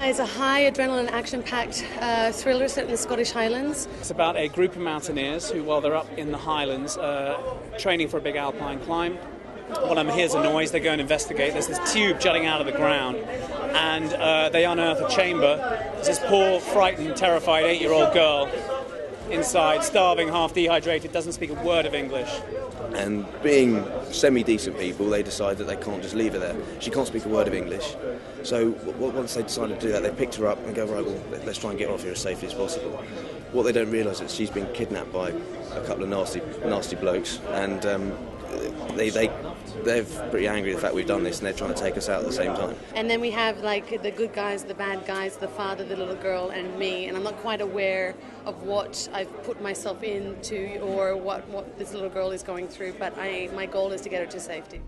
It's a high adrenaline, action-packed thriller set in the Scottish Highlands. It's about a group of mountaineers who, while they're up in the Highlands, training for a big alpine climb, one of them hears a noise. They go and investigate. There's this tube jutting out of the ground, and they unearth a chamber. There's this poor, frightened, terrified 8-year-old girl inside, starving, half dehydrated, doesn't speak a word of English. And being semi-decent people, they decide that they can't just leave her there. She can't speak a word of English. So once they decided to do that, they picked her up and go, right, well, let's try and get her off here as safely as possible. What they don't realise is she's been kidnapped by a couple of nasty blokes, and they're pretty angry at the fact we've done this, and they're trying to take us out at the same time. And then we have like the good guys, the bad guys, the father, the little girl, and me. And I'm not quite aware of what I've put myself into or what this little girl is going through. But my goal is to get her to safety.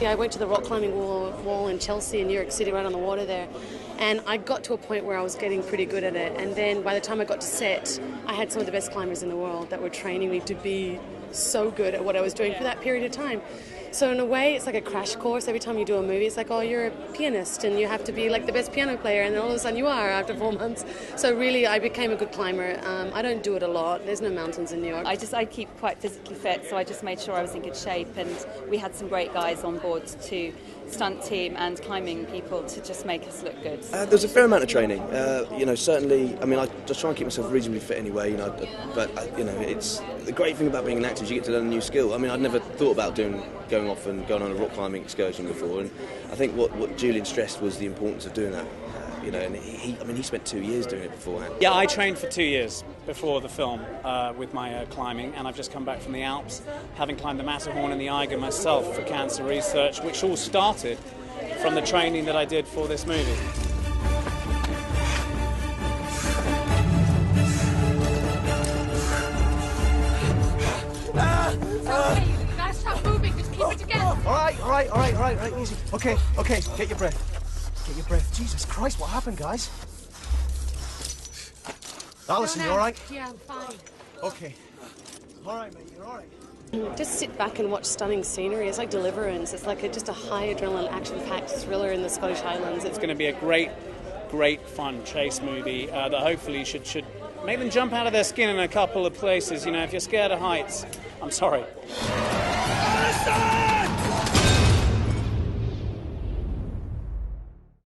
Yeah, I went to the rock climbing wall in Chelsea in New York City, right on the water there, and I got to a point where I was getting pretty good at it. And then by the time I got to set, I had some of the best climbers in the world that were training me to be so good at what I was doing for that period of time. So in a way, it's like a crash course. Every time you do a movie, it's like, oh, you're a pianist and you have to be like the best piano player, and then all of a sudden you are after 4 months. So really, I became a good climber. I don't do it a lot. There's no mountains in New York. I keep quite physically fit, so I just made sure I was in good shape, and we had some great guys on board to stunt team and climbing people to just make us look good. There's a fair amount of training. Certainly, I mean, I just try and keep myself reasonably fit anyway, but it's the great thing about being an actor is you get to learn a new skill. I mean, I'd never thought about going off and going on a rock climbing excursion before, and I think what Julian stressed was the importance of doing that. And he spent 2 years doing it beforehand. Yeah, I trained for 2 years before the film with my climbing, and I've just come back from the Alps, having climbed the Matterhorn and the Eiger myself for cancer research, which all started from the training that I did for this movie. All right, easy. Okay, get your breath. Jesus Christ, what happened, guys? Alison, you all right? Yeah, I'm fine. Okay. All right, mate, you're all right. Just sit back and watch stunning scenery. It's like Deliverance. It's like just a high adrenaline, action-packed thriller in the Scottish Highlands. It's going to be a great fun chase movie that hopefully should make them jump out of their skin in a couple of places. If you're scared of heights, I'm sorry. Alison!